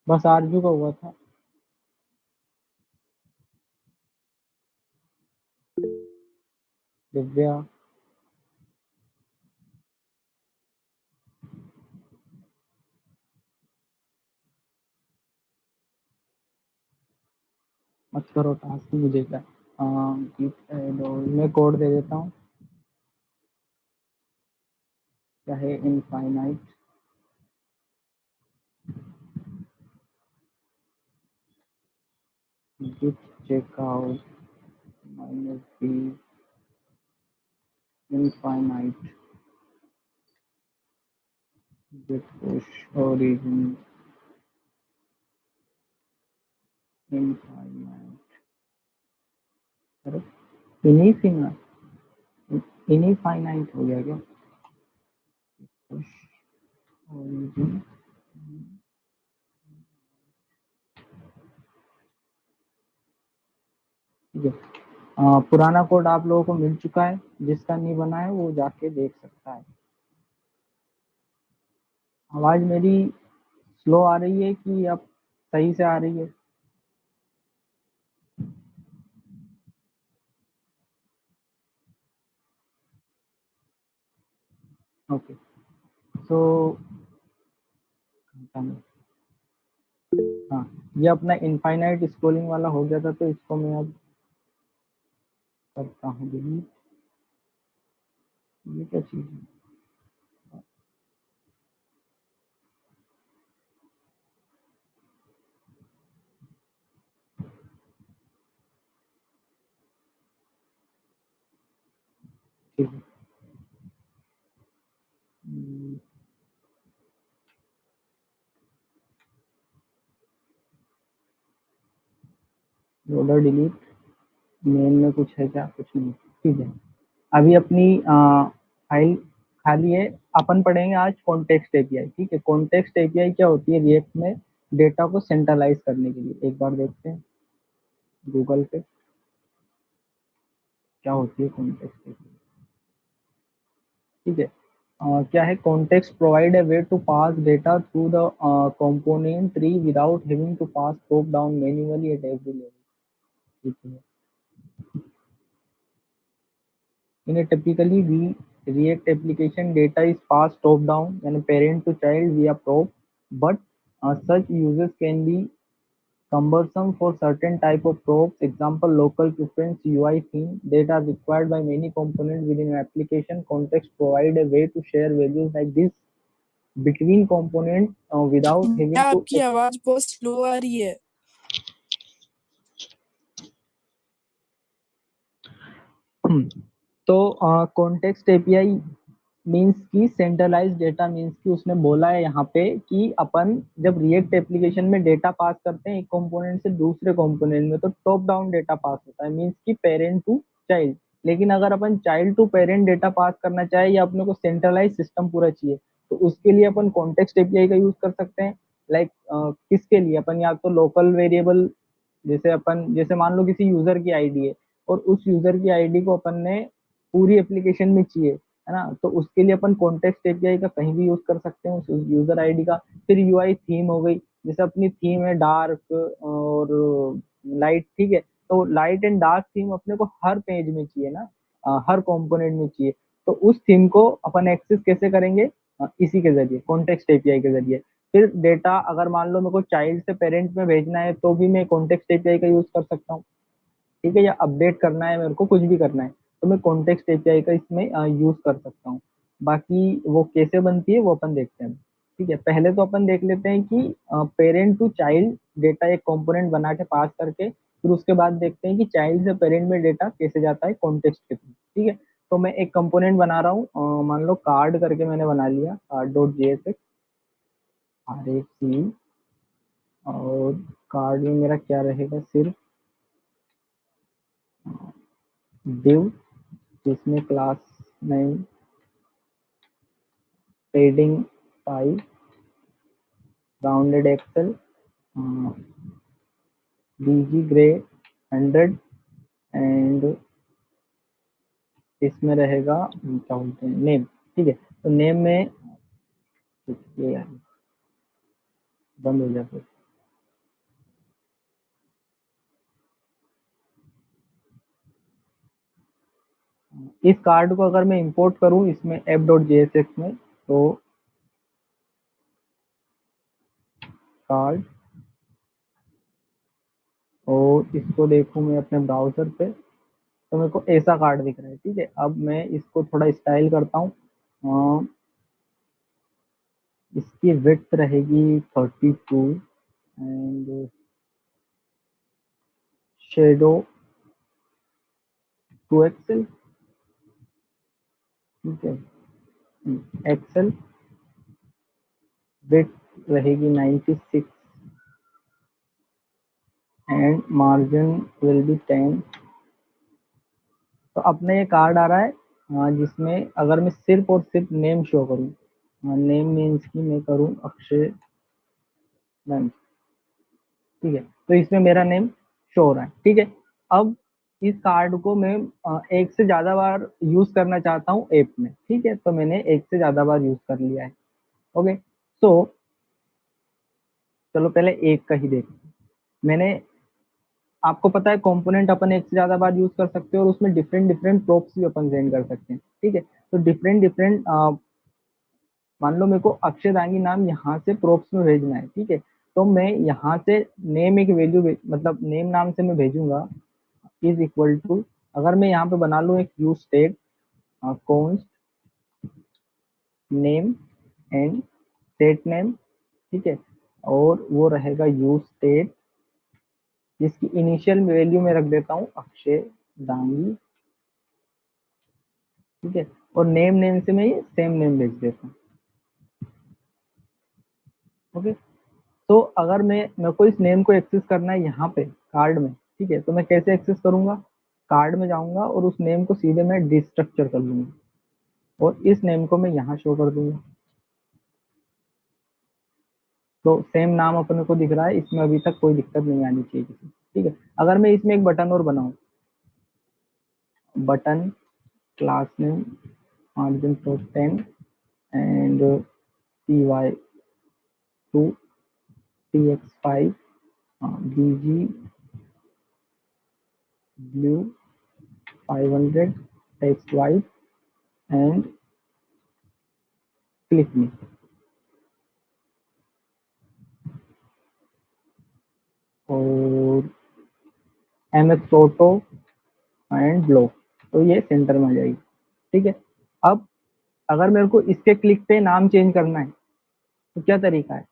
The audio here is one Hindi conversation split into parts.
बस आरजू का हुआ था। दिव्या। मत करो टास्क मुझे क्या। मैं कोड दे देता हूँ, चाहे infinite git checkout minus b infinite git push origin infinite। अरे इनफाइनाइट हो गया क्या? push origin। ठीक है। पुराना कोड आप लोगों को मिल चुका है, जिसका नहीं बना है वो जाके देख सकता है। आवाज मेरी स्लो आ रही है कि अब सही से आ रही है? ओके। सो हाँ, ये अपना इनफाइनाइट स्क्रोलिंग वाला हो गया था, तो इसको मैं अब करता हूँ डिलीट। ये क्या चीज है? ठीक है। Loader delete. मेन में कुछ है क्या? कुछ नहीं। ठीक है। अभी अपनी फाइल खाली है। अपन पढ़ेंगे आज कॉन्टेक्स्ट एपीआई। ठीक है। कॉन्टेक्स्ट एपीआई क्या होती है रिएक्ट में? डेटा को सेंट्रलाइज करने के लिए एक बार देखते हैं गूगल पे क्या होती है कॉन्टेक्स्ट एपीआई। ठीक है। क्या है? Context provide a way to pass data through the component tree without having to pass top down manually at every level. ठीक है। In a typically React application, data is passed top-down and parent to child via probe, but such uses can be cumbersome for certain type of probes. Example, local preference UI theme. Data required by many components within an application context provide a way to share values like this between components without having to. आपकी आवाज बहुत स्लो आ रही है। तो कॉन्टेक्स्ट एपीआई मीन्स की सेंट्रलाइज डेटा मीन्स की उसने बोला है यहाँ पे कि अपन जब रिएक्ट एप्लीकेशन में डेटा पास करते हैं एक कंपोनेंट से दूसरे कंपोनेंट में, तो टॉप डाउन डेटा पास होता है मीन्स की पेरेंट टू चाइल्ड। लेकिन अगर अपन child to parent data pass करना चाहे या अपने को सेंट्रलाइज सिस्टम पूरा चाहिए, तो उसके लिए अपन कॉन्टेक्स्ट एपीआई का यूज कर सकते हैं। लाइक किसके लिए? अपन या तो लोकल वेरिएबल, जैसे मान लो किसी यूजर की आईडी है और उस यूजर की आईडी को अपन ने पूरी एप्लीकेशन में चाहिए, है ना, तो उसके लिए अपन कॉन्टेक्स्ट एपीआई का कहीं भी यूज कर सकते हैं उस यूजर आईडी का। फिर यूआई थीम हो गई, जैसे अपनी थीम है डार्क और लाइट। ठीक है। तो लाइट एंड डार्क थीम अपने को हर पेज में चाहिए ना, हर कंपोनेंट में चाहिए। तो उस थीम को अपन एक्सेस कैसे करेंगे? इसी के जरिए, कॉन्टेक्स्ट एपीआई के जरिए। फिर डेटा अगर मान लो मेरे को चाइल्ड से पेरेंट में भेजना है तो भी मैं कॉन्टेक्स्ट एपीआई का यूज कर सकता हूँ। ठीक है। या अपडेट करना है मेरे को, कुछ भी करना है, तो मैं कॉन्टेक्स्ट एपीआई का इसमें यूज कर सकता हूँ। बाकी वो कैसे बनती है वो अपन देखते हैं। ठीक है। पहले तो अपन देख लेते हैं कि पेरेंट टू चाइल्ड डेटा एक कंपोनेंट बना के पास करके, फिर उसके बाद देखते हैं कि चाइल्ड से पेरेंट में डेटा कैसे जाता है कॉन्टेक्स्ट के थ्रू। ठीक है। तो मैं एक कंपोनेंट बना रहा हूँ, मान लो कार्ड करके मैंने बना लिया, card dot JSX R A C. और कार्ड में मेरा क्या रहेगा? सिर्फ डिव, जिसमें class name padding 5 rounded XL BG gray 100 and इसमें रहेगा क्या बोलते हैं नेम। ठीक है। तो नेम में ये यार बंद हो जाता है। इस कार्ड को अगर मैं इंपोर्ट करूं इसमें app.jsx में, तो कार्ड, और इसको देखूं मैं अपने ब्राउजर पे, तो मेरे को ऐसा कार्ड दिख रहा है। ठीक है, अब मैं इसको थोड़ा स्टाइल करता हूँ। इसकी विड्थ रहेगी 32 एंड शेडो 2 एक्सेल। ठीक है, एक्सेल विड्थ रहेगी 96 एंड मार्जिन विल बी 10। तो अपना ये कार्ड आ रहा है, जिसमें अगर मैं सिर्फ और सिर्फ नेम शो करूँ, नेम मीन्स की मैं करूँ अक्षय मैम। ठीक है, तो इसमें मेरा नेम शो हो रहा है। ठीक है, अब इस कार्ड को मैं एक से ज्यादा बार यूज करना चाहता हूँ ऐप में। ठीक है, तो मैंने एक से ज्यादा बार यूज कर लिया है। ओके, तो चलो पहले एक का ही देखते हैं। मैंने, आपको पता है कंपोनेंट अपन एक से ज्यादा बार यूज कर सकते हैं और उसमें डिफरेंट डिफरेंट प्रॉप्स भी अपन सेंड कर सकते हैं। ठीक है, तो डिफरेंट डिफरेंट, मान लो मेरे को अक्षय दांगी नाम यहाँ से प्रॉप्स में भेजना है। ठीक है, तो मैं यहाँ से नेम एक वैल्यू, मतलब नेम नाम से मैं भेजूंगा इज इक्वल टू, अगर मैं यहाँ पे बना लूँ एक use state const name and set name. ठीक है, और वो रहेगा यूज स्टेट जिसकी इनिशियल वैल्यू में रख देता हूँ अक्षय दांगी। ठीक है, और नेम नेम से मैं ये सेम नेम भेज देता हूँ। ओके, तो अगर मेरे को इस नेम को एक्सेस करना है यहाँ पे कार्ड में, ठीक है, तो मैं कैसे एक्सेस करूंगा? कार्ड में जाऊंगा और उस नेम को सीधे मैं डिस्ट्रक्चर कर लूंगा और इस नेम को मैं यहाँ शो कर दूंगा। तो सेम नाम अपने को दिख रहा है, इसमें अभी तक कोई दिक्कत नहीं आनी चाहिए किसी। ठीक है, अगर मैं इसमें एक बटन और बनाऊं, button class name margin for 10 and CY2 TX5 BG blue 500 text white and click मी, और MS ऑटो एंड ब्लॉक, तो ये सेंटर में आ जाएगी। ठीक है, अब अगर मेरे को इसके क्लिक पे नाम चेंज करना है तो क्या तरीका है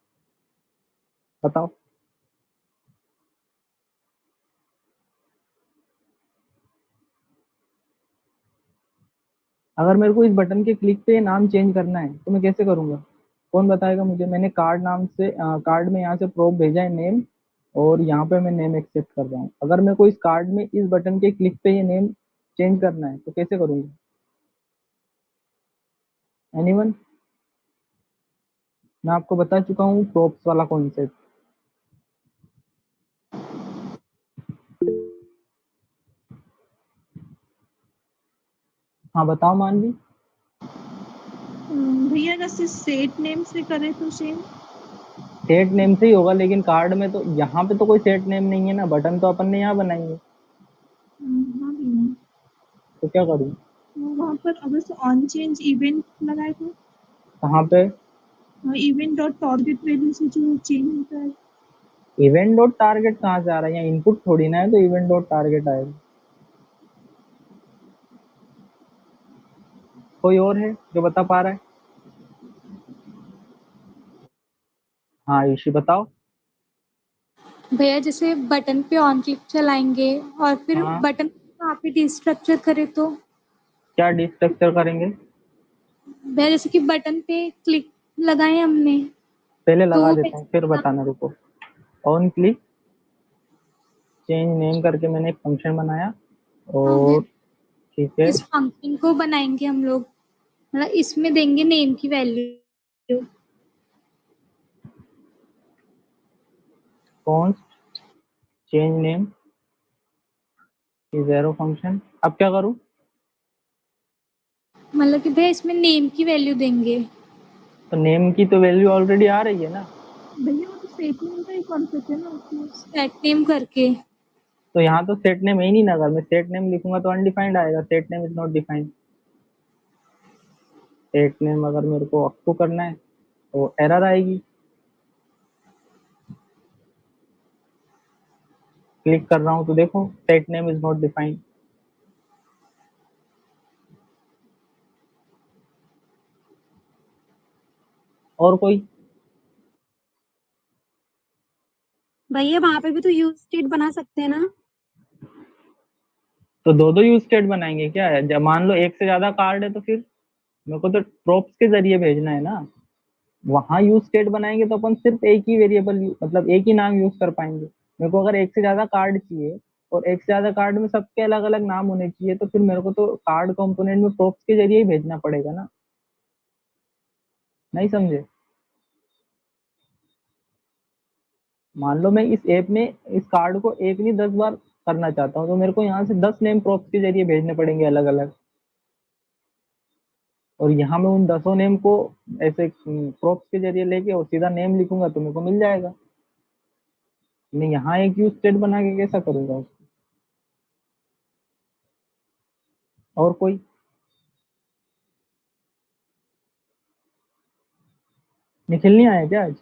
बताओ? अगर मेरे को इस बटन के क्लिक पे नाम चेंज करना है तो मैं कैसे करूंगा? कौन बताएगा मुझे? मैंने कार्ड नाम से, कार्ड में यहाँ से प्रोप भेजा है नेम, और यहाँ पे मैं नेम एक्सेप्ट कर रहा हूँ। अगर मेरे को इस कार्ड में इस बटन के क्लिक पे ये नेम चेंज करना है तो कैसे करूंगा? एनीवन? मैं आपको बता चुका हूँ प्रोप्स वाला कॉन्सेप्ट। हाँ बताओ मानवी। भैया अगर सिर्फ सेट नेम से करे तो सेम। सेट नेम से ही होगा, लेकिन कार्ड में तो, यहाँ पे तो कोई सेट नेम नहीं है ना, बटन तो अपन ने यहाँ बनाई है। हाँ भैया, तो क्या करूँ? वहाँ पर अगर से ऑन चेंज इवेंट लगाए तो कहाँ पे? इवेंट डॉट टारगेट वैल्यू से जो चेंज होता है। इवेंट डॉट टारगेट कहाँ से आ रहा है? यहाँ इनपुट थोड़ी ना है, तो इवेंट डॉट टारगेट आएगा। कोई और है जो बता पा रहा है? हाँ ईशी बताओ। भैया जैसे बटन पे ऑन क्लिक चलाएंगे और फिर हाँ, बटन वहाँ पे डिस्ट्रक्चर करे तो? क्या डिस्ट्रक्चर करेंगे? भैया जैसे कि बटन पे क्लिक लगाए हमने पहले तो लगा वो देता हूँ फिर बताना, रुको। ऑन क्लिक चेंज नेम करके मैंने एक फंक्शन बनाया, हाँ भैया, और ठीक है, इस फंक्शन को बनाएंगे हम लोग, मतलब इसमें देंगे नेम की value. Const change name is arrow function. अब क्या करूँ? मतलब कि भैया इसमें नेम की वैल्यू देंगे। तो नेम की तो वैल्यू ऑलरेडी आ रही है ना। भैया वो तो सेट नेम का ही कॉन्सेप्ट है ना उसमें। सेट नेम करके तो यहाँ तो सेट नेम है ही नहीं ना, अगर मैं सेट नेम लिखूंगा तो अनडिफाइंड आएगा, set name is not defined. Set name अगर मेरे को अक्कू करना है तो एरर आएगी। क्लिक कर रहा हूँ तो देखो set name is not defined. और कोई? भैया वहां पे भी तो यूज स्टेट बना सकते हैं ना। तो दो दो यूज स्टेट बनाएंगे क्या? जब मान लो एक से ज्यादा कार्ड है तो फिर मेरे को तो प्रोप्स के जरिए भेजना है ना। वहां यूज स्टेट बनाएंगे तो अपन सिर्फ एक ही वेरिएबल मतलब एक ही नाम यूज कर पाएंगे। मेरे को अगर एक से ज्यादा कार्ड चाहिए और एक से ज्यादा कार्ड में सबके अलग अलग नाम होने चाहिए, तो फिर मेरे को तो कार्ड कंपोनेंट में प्रोप्स के जरिए ही भेजना पड़ेगा ना। नहीं समझे? मान लो मैं इस ऐप में इस कार्ड को एक नहीं 10 बार करना चाहता हूँ, तो मेरे को यहाँ से 10 नेम प्रोप्स के जरिए भेजने पड़ेंगे अलग अलग। और यहाँ मैं उन 10 नेम को ऐसे प्रोप्स के जरिए लेके और सीधा नेम लिखूंगा तो मेरे को मिल जाएगा। मैं यहाँ एक यूज स्टेट बना के कैसा करूंगा उसको? और कोई? निखिल नहीं आया क्या आज?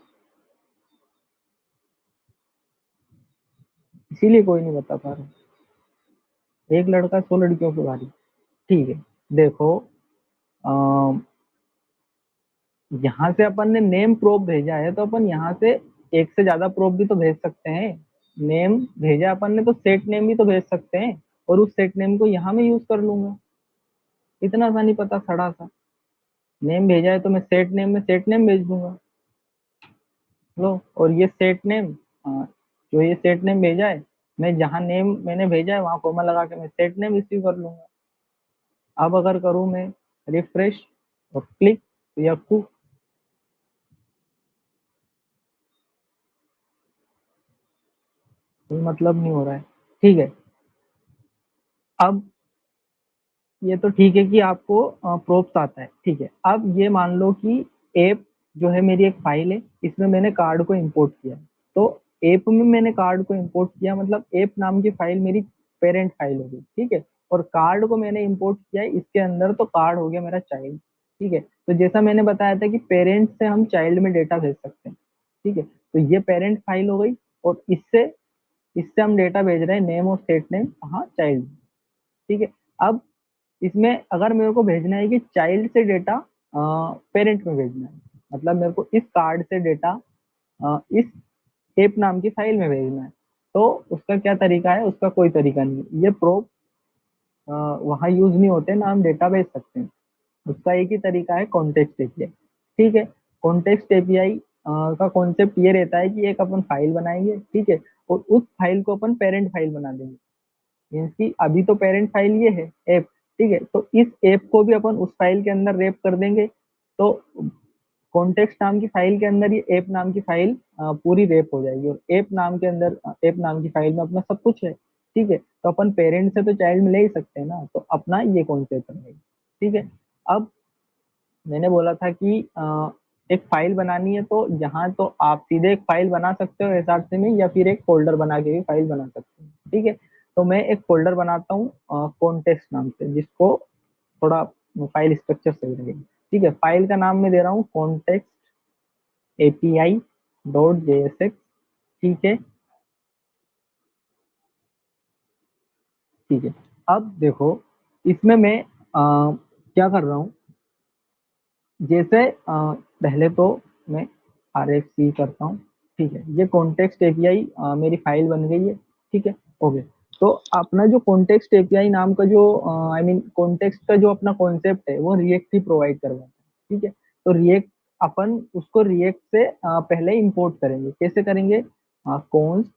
इसीलिए कोई नहीं बता पा रहा। एक लड़का 100 लड़कियों पे भारी। ठीक है, देखो यहाँ से अपन ने नेम प्रोप भेजा है, तो अपन यहाँ से एक से ज्यादा प्रोप भी तो भेज सकते हैं। नेम भेजा अपन ने तो सेट नेम भी तो भेज सकते हैं, और उस सेट नेम को यहाँ में यूज कर लूंगा। इतना सा नहीं पता, सड़ा सा। नेम भेजा है तो मैं सेट नेम में सेट नेम भेज दूंगा। लो, और ये सेट नेम, जो ये सेट नेम भेजा है, मैं जहाँ नेम मैंने भेजा है वहां कॉमा लगा के मैं सेट नेम रिसीव कर लूंगा। अब अगर करूँ मैं रिफ्रेश और क्लिक, तो ये आपको कोई मतलब नहीं हो रहा है। ठीक है, अब ये तो ठीक है कि आपको प्रोप्स आता है। ठीक है, अब ये मान लो कि ऐप जो है मेरी एक फाइल है, इसमें मैंने कार्ड को इंपोर्ट किया। तो ऐप में मैंने कार्ड को इंपोर्ट किया, मतलब ऐप नाम की फाइल मेरी पेरेंट फाइल हो गई। ठीक है, और कार्ड को मैंने इंपोर्ट किया है इसके अंदर, तो कार्ड हो गया मेरा चाइल्ड। ठीक है, तो जैसा मैंने बताया था कि पेरेंट से हम चाइल्ड में डेटा भेज सकते हैं। ठीक है, तो ये पेरेंट फाइल हो गई, और इससे इससे हम डेटा भेज रहे हैं नेम और स्टेट नेम, हाँ चाइल्ड। ठीक है, अब इसमें अगर मेरे को भेजना है कि चाइल्ड से डेटा पेरेंट में भेजना है, मतलब मेरे को इस कार्ड से डेटा इस टेप नाम की फाइल में भेजना है, तो उसका क्या तरीका है? उसका कोई तरीका नहीं है। ये प्रोप वहाँ यूज नहीं होते ना, हम डेटा भेज सकते हैं। उसका एक ही तरीका है, कॉन्टेक्स्ट एपीआई। ठीक है, कॉन्टेक्स्ट एपीआई का कॉन्सेप्ट ये रहता है कि एक अपन फाइल बनाएंगे, ठीक है, और उस फाइल को अपन पेरेंट फाइल बना देंगे। मीन्स कि अभी तो पेरेंट फाइल ये है ऐप, ठीक है, तो इस ऐप को भी अपन उस फाइल के अंदर रैप कर देंगे। तो कॉन्टेक्स्ट नाम की फाइल के अंदर ये ऐप नाम की फाइल पूरी रैप हो जाएगी, और ऐप नाम के अंदर ऐप नाम की फाइल में अपना सब कुछ है। ठीक है, तो अपन पेरेंट से तो चाइल्ड में ले ही सकते हैं ना, तो अपना ये कॉन्सेप्ट है। ठीक है, अब मैंने बोला था कि एक फाइल बनानी है, तो यहाँ तो आप सीधे एक फाइल बना सकते हो एसआरसी में, या फिर एक फोल्डर बना के भी फाइल बना सकते हो। ठीक है, तो मैं एक फोल्डर बनाता हूँ कॉन्टेक्स्ट नाम से, जिसको थोड़ा फाइल स्ट्रक्चर सही रहेगा। ठीक है, फाइल का नाम मैं दे रहा हूँ कॉन्टेक्स्ट एपीआई डॉट जेएसएक्स। ठीक है, ठीक है, अब देखो इसमें मैं क्या कर रहा हूँ। जैसे पहले तो मैं आर एफ सी करता हूँ। ठीक है, ये कॉन्टेक्स्ट एपीआई मेरी फाइल बन गई है। ठीक है, ओके। तो अपना जो कॉन्टेक्स्ट एपीआई नाम का जो आई मीन कॉन्टेक्स्ट का जो अपना कॉन्सेप्ट है, वो रिएक्ट ही प्रोवाइड करवाता है। ठीक है, तो रिएक्ट अपन उसको रिएक्ट से पहले इंपोर्ट करेंगे। कैसे करेंगे? कॉन्स्ट,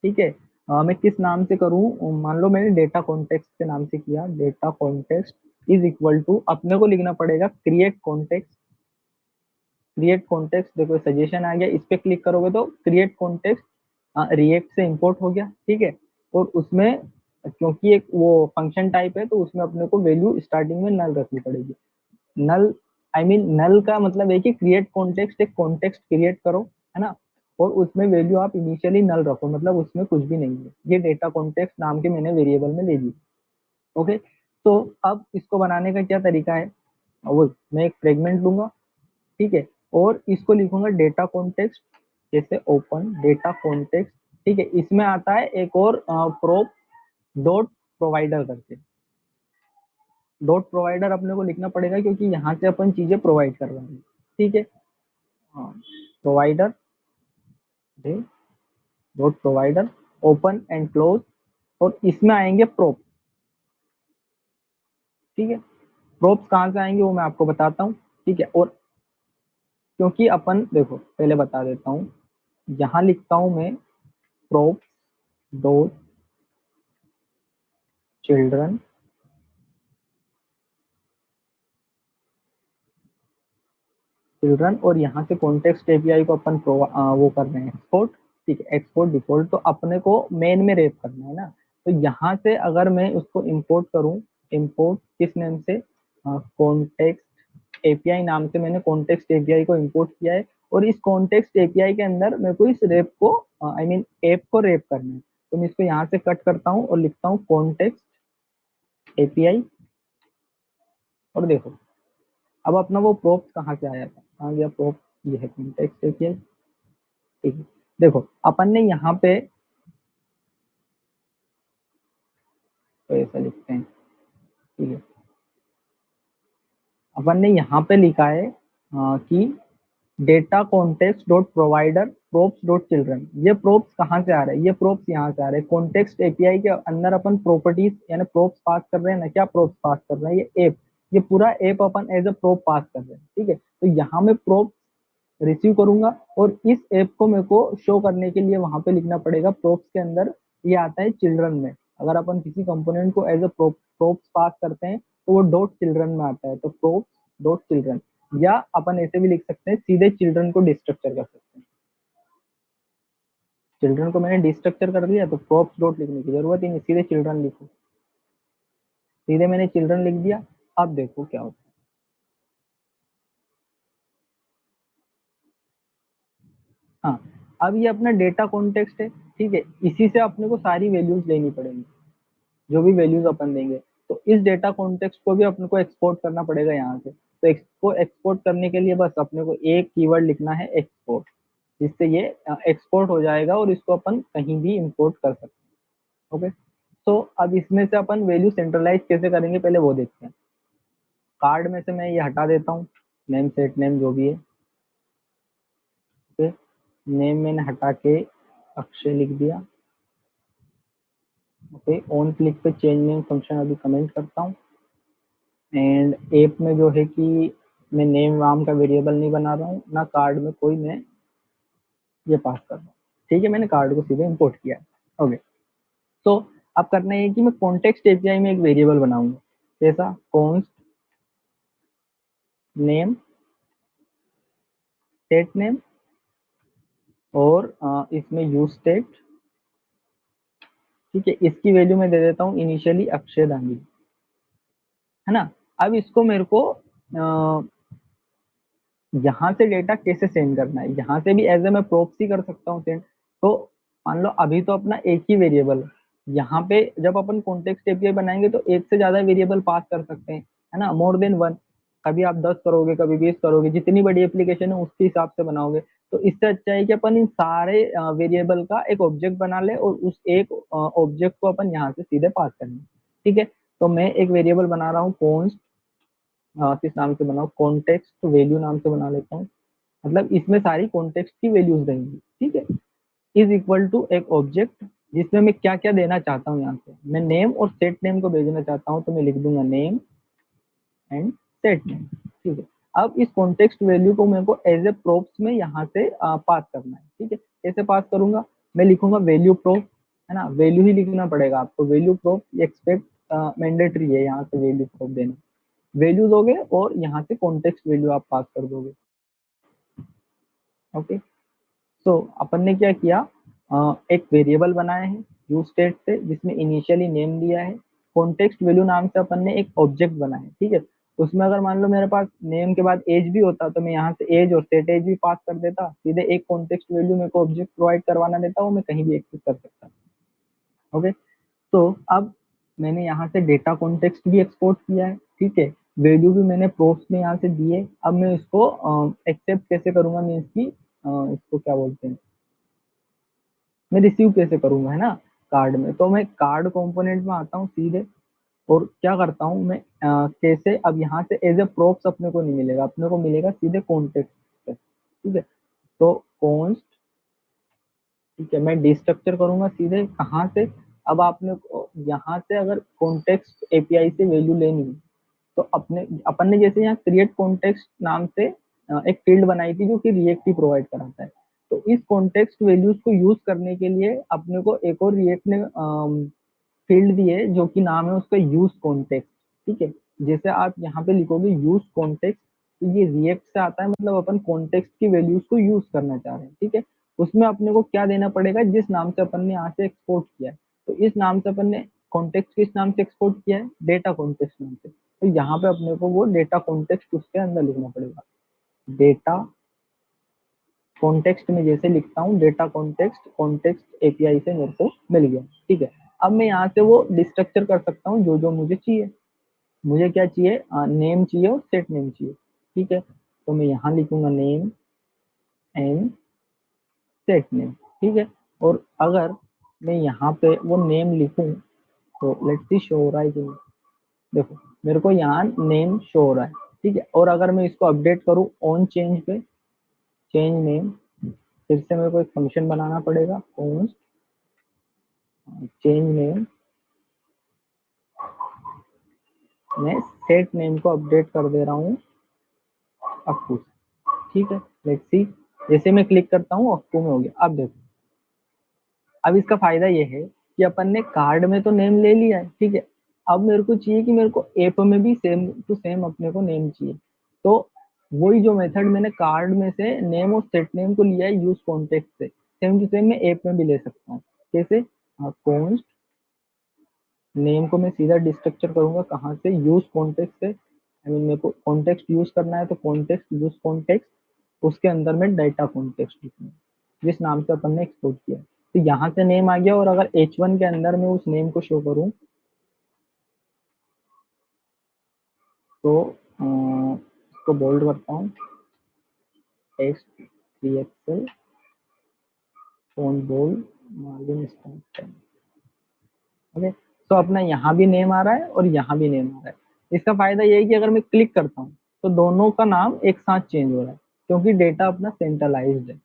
ठीक है, मैं किस नाम से करूँ? मान लो मैंने डेटा कॉन्टेक्स्ट के नाम से किया। Data context is equal to, अपने को लिखना पड़ेगा क्रिएट कॉन्टेक्स्ट। क्रिएट कॉन्टेक्स्ट, देखो सजेशन आ गया, इस पे क्लिक करोगे तो क्रिएट कॉन्टेक्स्ट रिएक्ट से इंपोर्ट हो गया। ठीक है, और उसमें क्योंकि एक वो फंक्शन टाइप है, तो उसमें अपने को वैल्यू स्टार्टिंग में नल रखनी पड़ेगी। नल आई मीन नल का मतलब है कि क्रिएट कॉन्टेक्स्ट, एक कॉन्टेक्स्ट क्रिएट करो, है ना। और उसमें वैल्यू आप इनिशियली नल रखो, मतलब उसमें कुछ भी नहीं है। ये डेटा कॉन्टेक्स्ट नाम के मैंने वेरिएबल में ले ली। ओके, तो अब इसको बनाने का क्या तरीका है, वो मैं एक फ्रेगमेंट लूंगा, ठीक है, और इसको लिखूंगा डेटा कॉन्टेक्स्ट, जैसे ओपन डेटा कॉन्टेक्स्ट, ठीक है। इसमें आता है एक और प्रोप डॉट प्रोवाइडर करके। डॉट प्रोवाइडर अपने को लिखना पड़ेगा क्योंकि यहाँ से अपन चीजें प्रोवाइड कर रहे हैं, ठीक है। हाँ, provider dot provider open and close, और इसमें आएंगे प्रोप, ठीक है। प्रोप्स कहाँ से आएंगे वो मैं आपको बताता हूँ, ठीक है। और क्योंकि अपन देखो पहले बता देता हूँ, यहाँ लिखता हूँ मैं प्रोप डॉट चिल्ड्रन, और यहाँ से कॉन्टेक्स्ट एपीआई को अपन वो कर रहे हैं एक्सपोर्ट, ठीक है, एक्सपोर्ट डिफॉल्ट। तो अपने को मेन में रेप करना है ना, तो यहाँ से अगर मैं उसको इंपोर्ट करूँ, इंपोर्ट किस नेम से, कॉन्टेक्स्ट एपीआई नाम से मैंने कॉन्टेक्स्ट एपीआई को इंपोर्ट किया है। और इस कॉन्टेक्स्ट एपीआई के अंदर मेरे को इस रेप को आई मीन ऐप को रेप करना है। तो मैं इसको यहाँ से कट करता हूँ और लिखता हूँ कॉन्टेक्स्ट एपीआई, और देखो अब अपना वो प्रोप कहाँ से आया था, कहाँ गया प्रोप, ये है कॉन्टेक्स्ट एपीआई, ठीक है। देखो अपन ने यहाँ पे तो ऐसा लिखते हैं, ठीक है, अपन ने यहाँ पे लिखा है कि data context dot provider props dot children. ये प्रोप्स कहाँ से आ रहे हैं, ये प्रोप्स यहाँ से आ रहे हैं। कॉन्टेक्स्ट एपीआई के अंदर अपन प्रॉपर्टीज यानी प्रोप्स पास कर रहे हैं ना, क्या प्रोप्स पास कर रहे हैं, ये ऐप, ये पूरा ऐप अपन एज अ प्रोप पास कर रहे हैं, ठीक है। तो यहाँ में प्रोप रिसीव करूंगा, और इस ऐप को मेरे को शो करने के लिए वहां पे लिखना पड़ेगा प्रोप्स के अंदर, ये आता है चिल्ड्रन में। अगर अपन किसी कंपोनेंट को एज अ प्रोप्स पास करते हैं तो वो डॉट चिल्ड्रन में आता है, तो प्रोप्स डॉट चिल्ड्रन, या अपन ऐसे भी लिख सकते हैं सीधे चिल्ड्रन को डिस्ट्रक्चर कर सकते हैं। चिल्ड्रन को मैंने डिस्ट्रक्चर कर दिया तो प्रोप्स डॉट लिखने की जरूरत ही नहीं, सीधे चिल्ड्रन लिखो, सीधे मैंने चिल्ड्रन लिख दिया। अब देखो क्या होता है, हाँ, अब ये अपना डेटा कॉन्टेक्स्ट है, ठीक है। इसी से अपने को सारी वैल्यूज लेनी पड़ेंगी, जो भी वैल्यूज अपन देंगे। तो इस डेटा कॉन्टेक्स्ट को भी अपने को एक्सपोर्ट करना पड़ेगा यहाँ से। तो इसको एक्सपोर्ट करने के लिए बस अपने को एक कीवर्ड लिखना है एक्सपोर्ट, जिससे ये एक्सपोर्ट हो जाएगा और इसको अपन कहीं भी इंपोर्ट कर सकते हैं। ओके, तो अब इसमें से अपन वैल्यू सेंट्रलाइज कैसे करेंगे पहले वो देखते हैं। कार्ड में से मैं ये हटा देता हूँ, नेम सेट नेम जो भी है, ओके। नेम मैंने हटा के अक्षय लिख दिया, ओके। ऑन क्लिक पे चेंज नेम फंक्शन अभी कमेंट करता हूँ। एंड ऐप में जो है कि मैं नेम वाम का वेरिएबल नहीं बना रहा हूँ ना, कार्ड में कोई मैं ये पास कर रहा हूँ, ठीक है। मैंने कार्ड को सीधे इंपोर्ट किया है, ओके। तो अब करना है कि मैं कॉन्टेक्स्ट एपीआई में एक वेरिएबल बनाऊंगा, जैसा कॉन्स्ट नेम सेट नेम, और इसमें यूज स्टेट, ठीक है। इसकी वैल्यू मैं दे देता हूँ इनिशियली अक्षय दांगी, है ना। अब इसको मेरे को यहाँ से डेटा कैसे सेंड करना है, यहाँ से भी एज ए मैं प्रोक्सी कर सकता हूँ सेंड। तो मान लो अभी तो अपना एक ही वेरिएबल है, यहाँ पे जब अपन कॉन्टेक्स्ट एपीआई बनाएंगे तो एक से ज्यादा वेरिएबल पास कर सकते हैं, है ना, मोर देन वन। कभी आप 10 करोगे, कभी 20 करोगे, जितनी बड़ी एप्लीकेशन है उसके हिसाब से बनाओगे। तो इससे अच्छा है कि अपन इन सारे वेरिएबल का एक ऑब्जेक्ट बना ले और उस एक ऑब्जेक्ट को अपन यहाँ से सीधे पास करेंगे, ठीक है। तो मैं एक वेरिएबल बना रहा हूँ कॉन्स्ट, किस नाम से बनाओ, कॉन्टेक्स्ट वैल्यू नाम से बना लेता हूँ, मतलब इसमें सारी कॉन्टेक्स्ट की वैल्यूज रहेंगी, ठीक है। इज इक्वल टू एक ऑब्जेक्ट जिसमें मैं क्या क्या देना चाहता हूँ, यहाँ से मैं नेम और सेट नेम को भेजना चाहता हूँ, तो मैं लिख दूंगा नेम एंड सेट नेम, ठीक है। अब इस कॉन्टेक्स्ट वैल्यू को मेरे को एज ए प्रोप्स में यहाँ से पास करना है, ठीक है। कैसे पास करूंगा, मैं लिखूंगा वैल्यू प्रोप, है ना, वैल्यू ही लिखना पड़ेगा आपको, वैल्यू प्रोप एक्सपेक्ट मैंडेटरी है यहाँ से वैल्यू प्रोप देना, वैल्यू दोगे और यहाँ से कॉन्टेक्स्ट वैल्यू आप पास कर दोगे, ओके। तो अपन ने क्या किया, एक वेरिएबल बनाया है यूज स्टेट से जिसमें इनिशियली नेम दिया है, कॉन्टेक्स्ट वैल्यू नाम से अपन ने एक ऑब्जेक्ट बनाया है, ठीक है। उसमें अगर मान लो मेरे पास नेम के बाद एज भी होता तो मैं यहाँ से एज और सेट एज भी पास कर देता, सीधे एक कॉन्टेक्स्ट वैल्यू मेरे को ऑब्जेक्ट प्रोवाइड करवाना देता, वो मैं कहीं भी एक्सेस कर सकता। ओके, तो अब मैंने यहाँ से डेटा कॉन्टेक्स्ट भी एक्सपोर्ट किया है, ठीक है, वैल्यू भी मैंने प्रोप्स में यहाँ से दिए। अब मैं इसको एक्सेप्ट कैसे करूंगा, मैं इसकी इसको क्या बोलते हैं, मैं रिसीव कैसे करूंगा, है ना, कार्ड में। तो मैं कार्ड कंपोनेंट में आता हूँ सीधे और क्या करता हूँ मैं, कैसे, अब यहाँ से एज ए प्रोप्स अपने को नहीं मिलेगा, अपने को मिलेगा सीधे कॉन्टेक्स्ट से, ठीक है। तो कॉन्स्ट, ठीक है, मैं डिस्ट्रक्चर करूंगा सीधे कहाँ से, अब आपने यहाँ से अगर कॉन्टेक्स्ट एपीआई से वैल्यू लेनी है तो अपने अपन ने जैसे यहाँ क्रिएट कॉन्टेक्स्ट नाम से एक फील्ड बनाई थी जो कि रिएक्ट ही प्रोवाइड कराता है। तो इस कॉन्टेक्स्ट वैल्यूज को यूज करने के लिए अपने को एक और रिएक्ट ने फील्ड दी है जो कि नाम है उसका यूज कॉन्टेक्स्ट, ठीक है। जैसे आप यहाँ पे लिखोगे यूज कॉन्टेक्स्ट, तो ये रिएक्ट से आता है, मतलब अपन कॉन्टेक्स्ट की वैल्यूज को यूज करना चाह रहे हैं, ठीक है। उसमें अपने को क्या देना पड़ेगा, जिस नाम से अपन ने यहाँ से एक्सपोर्ट किया है, तो इस नाम से अपन ने कॉन्टेक्स्ट किस नाम से एक्सपोर्ट किया है, डेटा कॉन्टेक्स्ट नाम से, तो यहाँ पे अपने को वो डेटा कॉन्टेक्स्ट उसके अंदर लिखना पड़ेगा। डेटा कॉन्टेक्स्ट में जैसे लिखता हूँ डेटा कॉन्टेक्स्ट, कॉन्टेक्स्ट एपीआई से मेरे को मिल गया, ठीक है। अब मैं यहाँ से वो डिस्ट्रक्चर कर सकता हूँ जो जो मुझे चाहिए। मुझे क्या चाहिए, नेम चाहिए और सेट नेम चाहिए, ठीक है। तो मैं यहाँ लिखूंगा नेम एंड सेट नेम, ठीक है। और अगर मैं यहाँ पे वो नेम लिखूं तो लेट्स सी शो हो रहा है कि नहीं, देखो मेरे को यहाँ नेम शो हो रहा है, ठीक है। और अगर मैं इसको अपडेट करूँ ऑन चेंज पे, चेंज नेम, फिर से मेरे को एक फंक्शन बनाना पड़ेगा, कॉन्स्ट चेंज नेम, मैं सेट नेम को अपडेट कर दे रहा हूँ अक्कू, ठीक है। लेट्स सी, जैसे मैं क्लिक करता हूँ अक्कू में हो गया। अब देखो, अब इसका फायदा ये है कि अपन ने कार्ड में तो नेम ले लिया है, ठीक है। अब मेरे को चाहिए कि मेरे को ऐप में भी सेम टू सेम अपने को नेम चाहिए, तो वही जो मेथड मैंने कार्ड में से नेम और सेट नेम को लिया है यूज कॉन्टेक्स्ट से, सेम टू सेम मैं ऐप में भी ले सकता हूँ। कैसे, कॉन्स्ट नेम को मैं सीधा डिस्ट्रक्चर करूंगा कहाँ से, यूज कॉन्टेक्स्ट से, आई मीन मेरे को कॉन्टेक्स्ट यूज करना है तो कॉन्टेक्स्ट यूज कॉन्टेक्स्ट, उसके अंदर में डाटा कॉन्टेक्स्ट लिखूंगा जिस नाम से अपन ने एक्सपोर्ट किया। तो यहाँ से नेम आ गया, और अगर H1 के अंदर में उस नेम को शो करूँ तो इसको बोल्ड करता हूँ, text 3 XL font bold margin start, okay. तो अपना यहाँ भी नेम आ रहा है और यहाँ भी नेम आ रहा है। इसका फायदा ये है कि अगर मैं क्लिक करता हूँ तो दोनों का नाम एक साथ चेंज हो रहा है, क्योंकि डेटा अपना सेंट्रलाइज्ड है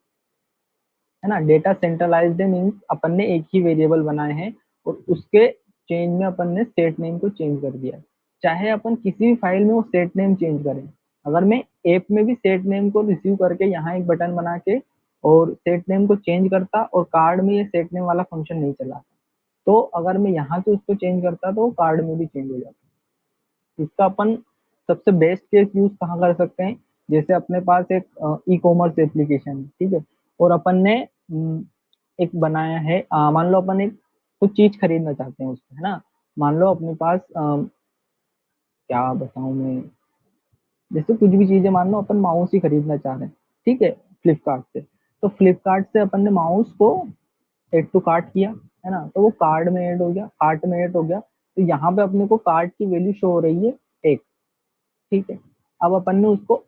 ना। डेटा सेंट्रलाइज्ड है मीन्स अपन ने एक ही वेरिएबल बनाए हैं और उसके चेंज में अपन ने सेट नेम को चेंज कर दिया है। चाहे अपन किसी भी फाइल में वो सेट नेम चेंज करें, अगर मैं ऐप में भी सेट नेम को रिसीव करके यहाँ एक बटन बना के और सेट नेम को चेंज करता और कार्ड में ये सेट नेम वाला फंक्शन नहीं चला, तो अगर मैं यहाँ से उसको चेंज करता तो कार्ड में भी चेंज हो जाता। इसका अपन सबसे बेस्ट केस यूज कहाँ कर सकते हैं, जैसे अपने पास एक ई कॉमर्स एप्लीकेशन है, ठीक है, और अपन ने एक बनाया है, मान लो अपन एक कुछ चीज खरीदना चाहते हैं उसमें, है ना। मान लो अपने पास क्या बताऊं मैं, जैसे कुछ भी चीजें, मान लो अपन माउस ही खरीदना चाह रहे हैं, ठीक है, फ्लिपकार्ट से। तो फ्लिपकार्ट से अपन ने माउस को एड टू कार्ट किया, है ना, तो वो कार्ड में ऐड हो गया, कार्ट में ऐड हो गया। तो यहाँ पे अपने को कार्ट की वैल्यू शो हो रही है एक, ठीक है। अब अपन ने उसको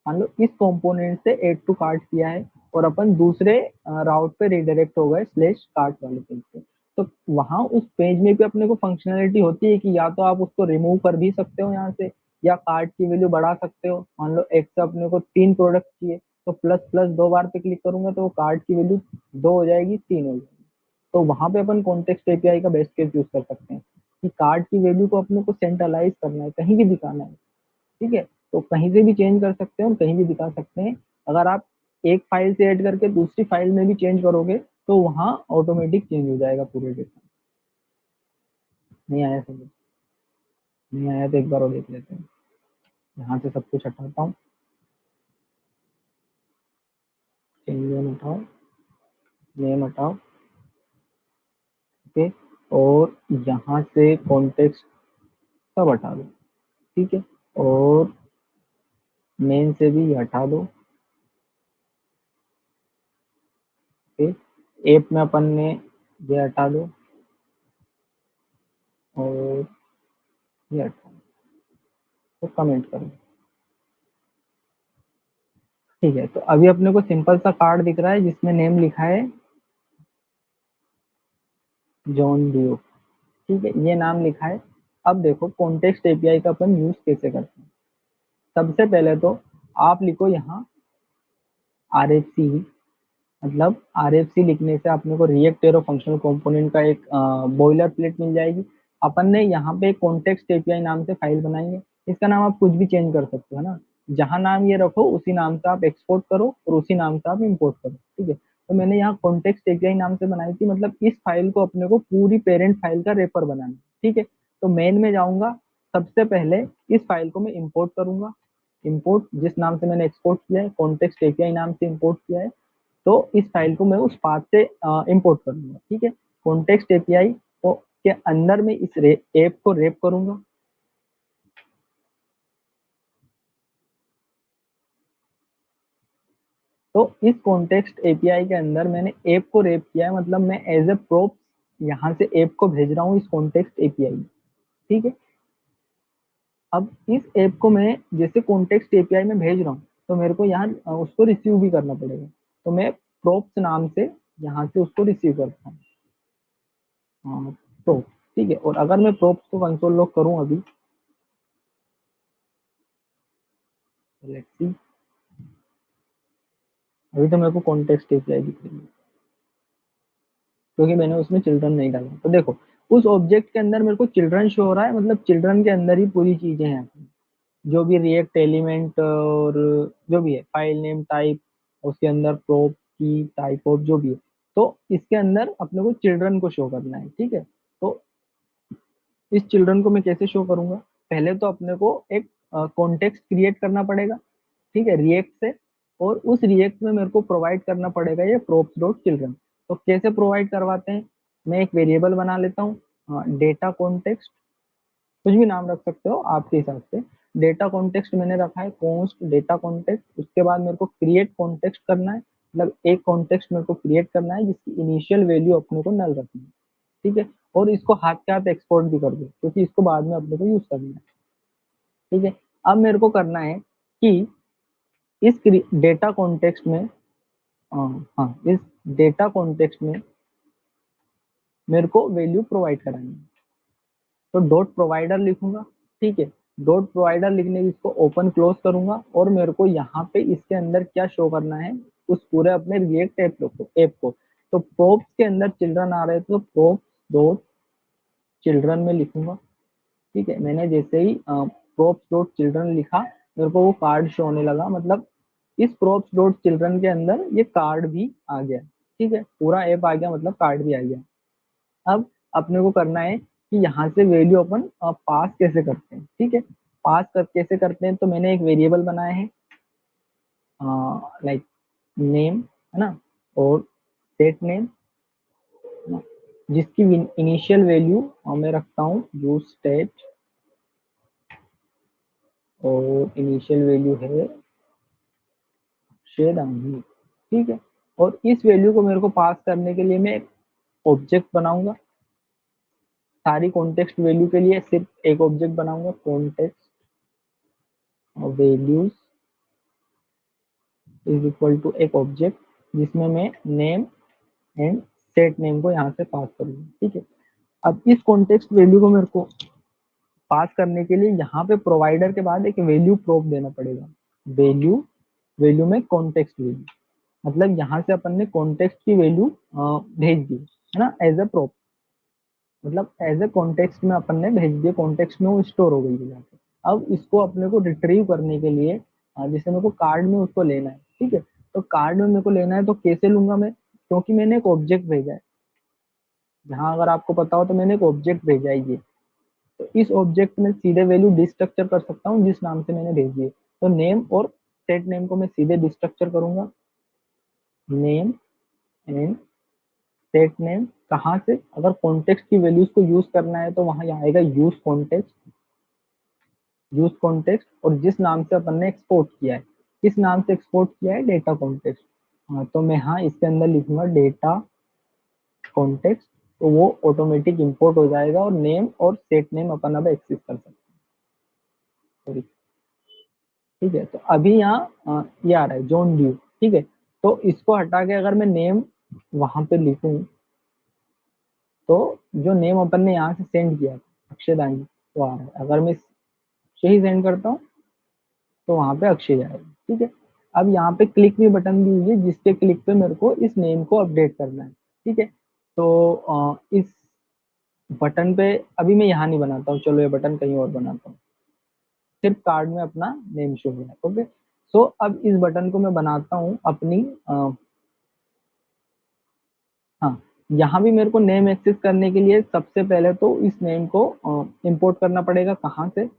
मान लो इस कंपोनेंट से एड टू कार्ट किया है और अपन दूसरे राउट पे रिडायरेक्ट हो गए स्लैश कार्ट वाले पेज पे, तो वहां उस पेज में भी अपने को फंक्शनैलिटी होती है कि या तो आप उसको रिमूव कर भी सकते हो यहाँ से, या कार्ट की वैल्यू बढ़ा सकते हो। मान लो एक से अपने को 3 प्रोडक्ट चाहिए, तो प्लस प्लस 2 बार पे क्लिक करूंगा तो वो कार्ट की वैल्यू 2 हो जाएगी, 3 हो जाएगी। तो वहां पे अपन कॉन्टेक्स्ट एपीआई का बेस्ट केस यूज कर सकते हैं कि कार्ड की वैल्यू को अपने को सेंट्रलाइज करना है, कहीं भी दिखाना है, ठीक है। तो कहीं से भी चेंज कर सकते हैं और कहीं भी दिखा सकते हैं। अगर आप एक फाइल से ऐड करके दूसरी फाइल में भी चेंज करोगे तो वहां ऑटोमेटिक चेंज हो जाएगा पूरे डेटा। नहीं आया समझ, नहीं आया तो एक बार और देख लेते हैं। यहाँ से सब कुछ हटाता हूँ, चेंज नेम हटाओ, नेम हटाओ, ओके, और यहाँ से कॉन्टेक्स्ट सब हटा दो, ठीक है, और मेन से भी ये हटा दो। ऐप में अपन ने ये हटा दो और ये हटा दो, तो कमेंट करो। ठीक है, तो अभी अपने को सिंपल सा कार्ड दिख रहा है जिसमें नेम लिखा है जॉन डियो। ठीक है, ये नाम लिखा है। अब देखो कॉन्टेक्स्ट एपीआई का अपन यूज कैसे करते हैं। सबसे पहले तो आप लिखो यहाँ RFC, मतलब RFC लिखने से अपने को रिएक्ट एरो फंक्शनल कंपोनेंट का एक बॉयलर प्लेट मिल जाएगी। अपन ने यहाँ पे कॉन्टेक्स्ट एपीआई नाम से फाइल बनाएंगे। इसका नाम आप कुछ भी चेंज कर सकते हो ना, जहां नाम ये रखो उसी नाम से आप एक्सपोर्ट करो और उसी नाम से आप इंपोर्ट करो। ठीक है, तो मैंने यहाँ कॉन्टेक्स्ट एपीआई नाम से बनाई थी, मतलब इस फाइल को अपने को पूरी पेरेंट फाइल का रेफर बनाना। ठीक है, तो मेन में जाऊंगा, सबसे पहले इस फाइल को मैं इंपोर्ट करूंगा। इंपोर्ट जिस नाम से मैंने एक्सपोर्ट किया है, कॉन्टेक्स्ट एपीआई नाम से इंपोर्ट किया है, तो इस फाइल को मैं उस पाथ से इंपोर्ट करूंगा। ठीक है, कॉन्टेक्स्ट एपीआई को के अंदर में इस ऐप को रेप करूंगा। तो इस कॉन्टेक्स्ट एपीआई के अंदर मैंने ऐप को रेप किया है, मतलब मैं एज ए प्रोप यहाँ से ऐप को भेज रहा हूँ इस कॉन्टेक्स्ट एपीआई। ठीक है, अब इस ऐप को मैं जैसे कॉन्टेक्स्ट एपीआई में भेज रहा हूँ, तो मेरे को यहाँ उसको रिसीव भी करना पड़ेगा। तो मैं प्रोप्स नाम से यहाँ से उसको रिसीव करता हूँ, प्रोप। ठीक है, और अगर मैं प्रोप्स को कंसोल लॉग करूँ अभी, लेट्स सी, अभी तो मेरे को कॉन्टेक्स्ट एपीआई दिख रही है क्योंकि मैंने उसमें चिल्ड्रन नहीं डाला। तो देखो उस ऑब्जेक्ट के अंदर मेरे को चिल्ड्रन शो हो रहा है, मतलब चिल्ड्रन के अंदर ही पूरी चीजें हैं, जो भी रिएक्ट एलिमेंट और जो भी है, फाइल नेम टाइप, उसके अंदर प्रोप की टाइप ऑफ जो भी है, तो इसके अंदर अपने को चिल्ड्रन को शो करना है। ठीक है, तो इस चिल्ड्रन को मैं कैसे शो करूंगा, पहले तो अपने को एक कॉन्टेक्स्ट क्रिएट करना पड़ेगा। ठीक है, रिएक्ट से, और उस रिएक्ट में मेरे को प्रोवाइड करना पड़ेगा ये props डॉट चिल्ड्रन। तो कैसे प्रोवाइड करवाते हैं, मैं एक वेरिएबल बना लेता हूँ डेटा कॉन्टेक्स्ट, कुछ भी नाम रख सकते हो आपके हिसाब से। डेटा कॉन्टेक्स्ट मैंने रखा है कॉन्स्ट डेटा कॉन्टेक्स्ट। उसके बाद मेरे को क्रिएट कॉन्टेक्स्ट करना है, मतलब एक कॉन्टेक्स्ट मेरे को क्रिएट करना है जिसकी इनिशियल वैल्यू अपने को नल रखनी है। ठीक है, और इसको हाथ के हाथ एक्सपोर्ट भी कर दो क्योंकि इसको बाद में अपने को यूज करना है। ठीक है, अब मेरे को करना है कि इस डेटा कॉन्टेक्स्ट में हाँ, इस डेटा कॉन्टेक्स्ट में मेरे को वैल्यू प्रोवाइड करानी है। तो डॉट प्रोवाइडर लिखूंगा। ठीक है, डॉट प्रोवाइडर लिखने की इसको ओपन क्लोज करूंगा, और मेरे को यहाँ पे इसके अंदर क्या शो करना है, उस पूरे अपने रिएक्ट ऐप को। तो प्रोप्स के अंदर चिल्ड्रन आ रहे थे, तो प्रोप्स डॉट चिल्ड्रन में लिखूंगा। ठीक है, मैंने जैसे ही प्रोप्स डॉट चिल्ड्रन लिखा, मेरे को वो कार्ड शो होने लगा, मतलब इस प्रोप्स डॉट चिल्ड्रन के अंदर ये कार्ड भी आ गया। ठीक है, पूरा ऐप आ गया, मतलब कार्ड भी आ गया। अब अपने को करना है कि यहाँ से वैल्यू अपन पास कैसे करते हैं। ठीक है, कैसे करते हैं, तो मैंने एक वेरिएबल बनाया है लाइक नेम, है ना, और सेट नेम, जिसकी इनिशियल वैल्यू मैं रखता हूँ यूज स्टेट, और इनिशियल वैल्यू है शेड आंगी। ठीक है, और इस वैल्यू को मेरे को पास करने के लिए मैं एक ऑब्जेक्ट बनाऊंगा। सारी कॉन्टेक्स्ट वैल्यू के लिए सिर्फ एक ऑब्जेक्ट बनाऊंगा, context values is equal to एक ऑब्जेक्ट जिसमें मैं नेम एंड सेट नेम को यहाँ से पास करूंगा। ठीक है, अब इस कॉन्टेक्स्ट वैल्यू को मेरे को पास करने के लिए यहाँ पे प्रोवाइडर के बाद एक वैल्यू प्रोप देना पड़ेगा। वैल्यू वैल्यू में कॉन्टेक्स्ट वैल्यू, मतलब यहाँ से अपन ने कॉन्टेक्स्ट की वैल्यू भेज दी, है ना, एज ए प्रोप, मतलब एज ए कॉन्टेक्स्ट में अपन ने भेज दिया, कॉन्टेक्स्ट में वो स्टोर हो गई है जाके। अब इसको अपने को रिट्रीव करने के लिए जैसे मेरे को कार्ड में उसको लेना है। ठीक है, तो कार्ड में मेरे को लेना है, तो कैसे लूंगा मैं, क्योंकि मैंने एक ऑब्जेक्ट भेजा है यहाँ, अगर आपको पता हो तो मैंने एक ऑब्जेक्ट भेजा है ये, तो इस ऑब्जेक्ट में सीधे वैल्यू डिस्ट्रक्चर कर सकता हूँ जिस नाम से मैंने भेजी है। तो नेम और सेट नेम को मैं सीधे डिस्ट्रक्चर करूंगा, नेम एंड सेट नेम। कहाँ से, अगर कॉन्टेक्स्ट की वैल्यूज को यूज करना है तो वहां आएगा यूज कॉन्टेक्स्ट, यूज कॉन्टेक्स्ट, और जिस नाम से अपन ने एक्सपोर्ट किया है, किस नाम से एक्सपोर्ट किया है, डेटा कॉन्टेक्स्ट। हाँ, तो मैं हाँ इसके अंदर लिखूंगा डेटा कॉन्टेक्स्ट, तो वो ऑटोमेटिक इंपोर्ट हो जाएगा और नेम और सेट नेम अपन अब एक्सेस कर सकते हैं। ठीक है, तो अभी यहाँ ये आ रहा है जॉन ड्यू। ठीक है, तो इसको हटा के अगर मैं नेम वहां पे लिखूं, तो जो नेम अपन ने यहाँ से सेंड किया अक्षय दांगी वो आ रहा है। अगर मैं सही सेंड करता हूँ तो वहां पे अक्षय जाएगा। ठीक है, अब यहाँ पे क्लिक मी बटन दी हुई है, जिसके क्लिक पे मेरे को इस नेम को अपडेट करना है। ठीक है, तो इस बटन पे अभी मैं यहाँ नहीं बनाता हूँ, चलो ये बटन कहीं और बनाता हूँ, सिर्फ कार्ड में अपना नेम शो है। ओके, सो अब इस बटन को मैं बनाता हूँ अपनी हाँ, यहाँ भी मेरे को नेम एक्सेस करने के लिए सबसे पहले तो इस नेम को इंपोर्ट करना पड़ेगा। कहाँ से?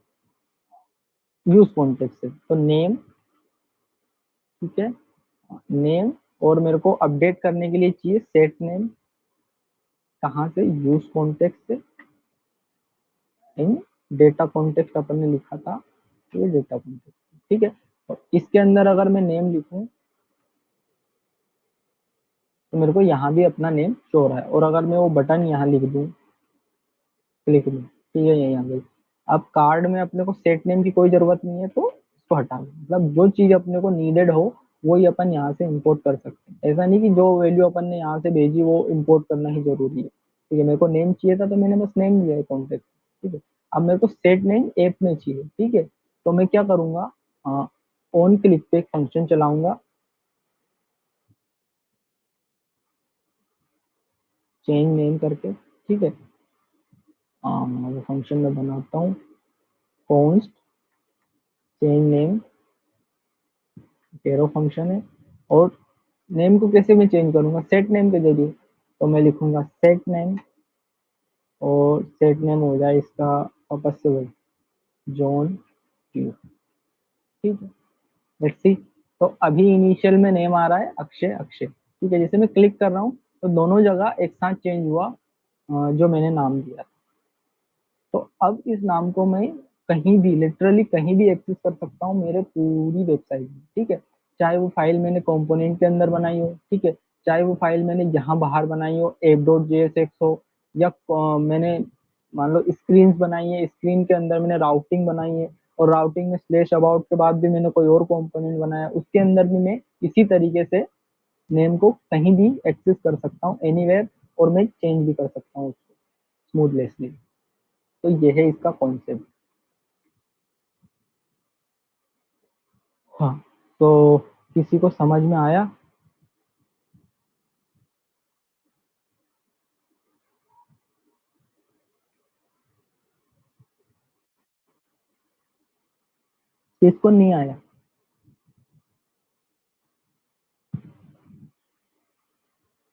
यूज कॉन्टेक्स्ट से। तो नेम, ठीक है, नेम, और मेरे को अपडेट करने के लिए चाहिए सेट नेम। कहाँ से? यूज कॉन्टेक्स्ट से, इन डेटा कॉन्टेक्स्ट अपन ने लिखा था, ये डेटा कॉन्टेक्स्ट। ठीक है, तो इसके अंदर अगर मैं नेम लिखूं तो मेरे को यहाँ भी अपना नेम शो हो रहा है, और अगर मैं वो बटन यहाँ लिख दूं, क्लिक दूं, ठीक है, ये आ गई। अब कार्ड में अपने को सेट नेम की कोई जरूरत नहीं है, तो इसको हटा दो। मतलब जो चीज अपने को नीडेड हो वही अपन यहाँ से इंपोर्ट कर सकते हैं। ऐसा नहीं कि जो वैल्यू अपन ने यहाँ से भेजी वो इंपोर्ट करना ही जरूरी है। ठीक है, मेरे को नेम चाहिए था तो मैंने बस नेम लिया है कॉन्टेक्ट। ठीक है, अब मेरे को सेट नेम ऐप में चाहिए। ठीक है, तो मैं क्या करूंगा, ऑन क्लिक पे एक फंक्शन चलाऊंगा, चेंज नेम करके। ठीक है, वो फंक्शन में बनाता हूँ, const change name, tarot function है। और नेम को कैसे मैं चेंज करूंगा? सेट नेम के जरिए। तो मैं लिखूंगा सेट नेम, और सेट नेम हो जाए इसका वापस से वही जॉन ट्यू। ठीक है, लेट्स सी। तो अभी इनिशियल में नेम आ रहा है अक्षय अक्षय। ठीक है, जैसे मैं क्लिक कर रहा हूँ तो दोनों जगह एक साथ चेंज हुआ जो मैंने नाम दिया था। तो अब इस नाम को मैं कहीं भी, लिटरली कहीं भी एक्सेस कर सकता हूँ मेरे पूरी वेबसाइट में। ठीक है, चाहे वो फाइल मैंने कंपोनेंट के अंदर बनाई हो, ठीक है, चाहे वो फाइल मैंने यहाँ बाहर बनाई हो app.jsx हो, या मैंने मान लो स्क्रीन बनाई है, स्क्रीन के अंदर मैंने राउटिंग बनाई है, और राउटिंग में स्लैश अबाउट के बाद भी मैंने कोई और कंपोनेंट बनाया, उसके अंदर भी मैं इसी तरीके से नेम को कहीं भी एक्सेस कर सकता हूँ एनीवेयर, और मैं चेंज भी कर सकता हूँ उसको स्मूथलेसली। तो ये है इसका कॉन्सेप्ट। हाँ, तो किसी को समझ में आया? किसको नहीं आया?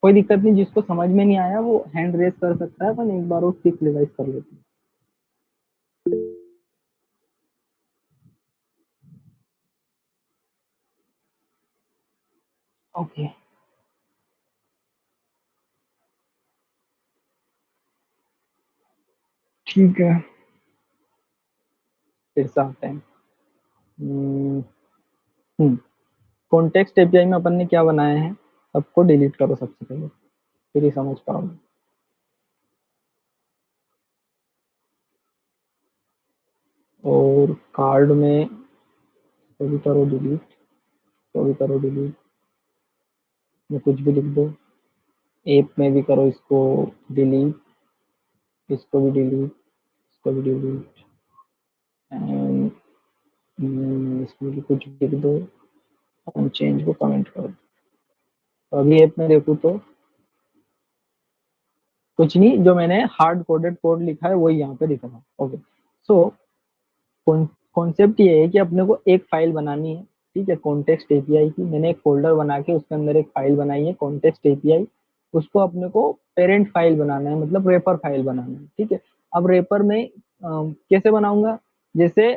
कोई दिक्कत नहीं, जिसको समझ में नहीं आया वो हैंड रेस कर सकता है, अपन एक बार वो क्विक रिवाइज कर लेते हैं। ओके, ठीक है, फिर से आते हैं। कॉन्टेक्स्ट एपीआई में अपन ने क्या बनाया है, सबको डिलीट करो सबसे पहले, फिर ही समझ पाओगे। और कार्ड में तो भी करो डिलीट, तो भी करो डिलीट, में कुछ भी लिख दो। ऐप में भी करो इसको डिलीट, इसको भी डिलीट, इसको भी डिलीट, एंड इसमें भी कुछ लिख दो, और चेंज को कमेंट करो। तो अभी ऐप में देखूँ तो कुछ नहीं, जो मैंने हार्ड कोडेड कोड लिखा है वही यहाँ पे दिख रहा है। ओके, सो कॉन्सेप्ट ये है कि अपने को एक फाइल बनानी है। ठीक है, कॉन्टेक्स्ट एपीआई की मैंने एक फोल्डर बना के उसके अंदर एक फाइल बनाई है कॉन्टेक्स्ट एपीआई। उसको अपने को पेरेंट फाइल बनाना है, मतलब रेपर फाइल बनाना है। ठीक है, अब रेपर में कैसे बनाऊंगा? जैसे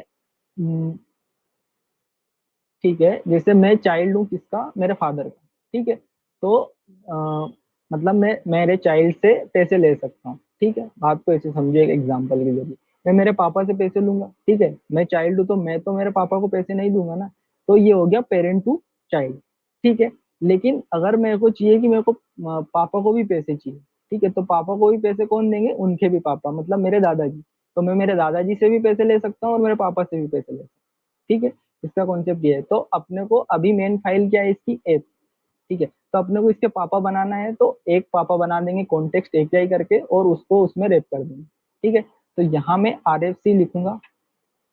ठीक है, जैसे मैं चाइल्ड हूँ किसका, मेरे फादर का। ठीक है, तो मतलब मैं मेरे चाइल्ड से पैसे ले सकता हूँ। ठीक है, बात को ऐसे समझिए एग्जाम्पल के जरिए। मैं मेरे पापा से पैसे लूंगा, ठीक है, मैं चाइल्ड हूँ तो मैं तो मेरे पापा को पैसे नहीं दूंगा ना, तो ये हो गया पेरेंट टू चाइल्ड, ठीक है। लेकिन अगर मेरे को चाहिए कि मेरे को पापा को भी पैसे चाहिए, ठीक है, तो पापा को भी पैसे कौन देंगे, उनके भी पापा, मतलब मेरे दादाजी, तो मैं मेरे दादाजी से भी पैसे ले सकता हूँ और मेरे पापा से भी पैसे ले सकता हूँ, ठीक है। इसका कॉन्सेप्ट ये है। तो अपने को अभी मेन फाइल क्या है इसकी, एप, ठीक है। तो अपने को इसके पापा बनाना है, तो एक पापा बना देंगे कॉन्टेक्स्ट एपीआई करके और उसको उसमें रेप कर देंगे, ठीक है। तो यहाँ मैं RFC लिखूंगा,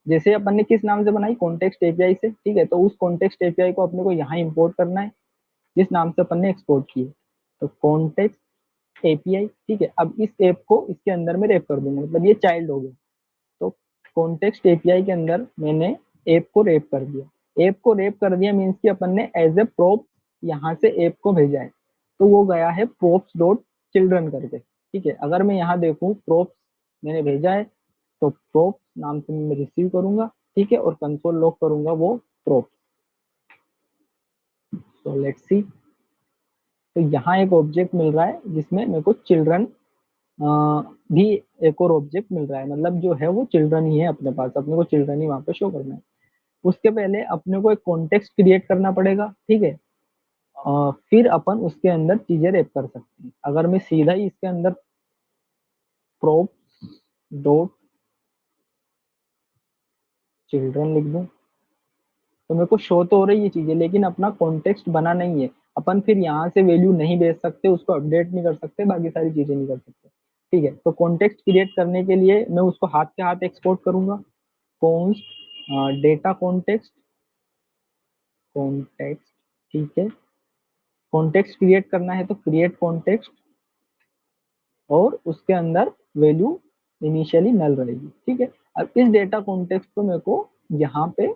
जैसे अपन ने किस नाम से बनाई, कॉन्टेक्स्ट एपीआई से, ठीक है। तो उस कॉन्टेक्स्ट एपीआई को अपने को यहाँ इंपोर्ट करना है जिस नाम से अपन ने एक्सपोर्ट किए, तो कॉन्टेक्स्ट एपीआई, ठीक है। अब इस ऐप को इसके अंदर में रेप कर दूंगा, मतलब ये चाइल्ड हो गया। तो कॉन्टेक्स्ट एपीआई के अंदर मैंने ऐप को रेप कर दिया, ऐप को रेप कर दिया मीन्स कि अपन ने एज ए प्रोप यहाँ से ऐप को भेजा है, तो वो गया है props डॉट चिल्ड्रन करके, ठीक है। अगर मैं यहाँ देखूँ props मैंने भेजा है, तो props नाम से मैं रिसीव करूंगा, ठीक है, और कंसोल लॉग करूंगा वो props। तो लेट्स सी, तो यहाँ एक ऑब्जेक्ट मिल रहा है जिसमें मेरे को चिल्ड्रन भी एक और ऑब्जेक्ट मिल रहा है, मतलब जो है वो चिल्ड्रन ही है अपने पास, अपने को चिल्ड्रन ही वहां पे शो करना है। उसके पहले अपने को एक कॉन्टेक्स्ट क्रिएट करना पड़ेगा, ठीक है। फिर अपन उसके अंदर चीजें रेप कर सकते हैं। अगर मैं सीधा ही इसके अंदर props डॉट चिल्ड्रन लिख दूं, तो मेरे को शो तो हो रही है चीजें, लेकिन अपना कॉन्टेक्स्ट बना नहीं है। अपन फिर यहाँ से वैल्यू नहीं भेज सकते, उसको अपडेट नहीं कर सकते, बाकी सारी चीजें नहीं कर सकते, ठीक है। तो कॉन्टेक्स्ट क्रिएट करने के लिए मैं उसको हाथ के हाथ एक्सपोर्ट करूंगा, कॉन्स्ट डेटा कॉन्टेक्स्ट, कॉन्टेक्स्ट, ठीक है। कॉन्टेक्स्ट क्रिएट करना है तो क्रिएट कॉन्टेक्स्ट, और उसके अंदर वैल्यू इनिशियली नल रहेगी, ठीक है। अब इस डेटा कॉन्टेक्स्ट को मेरे को यहाँ पे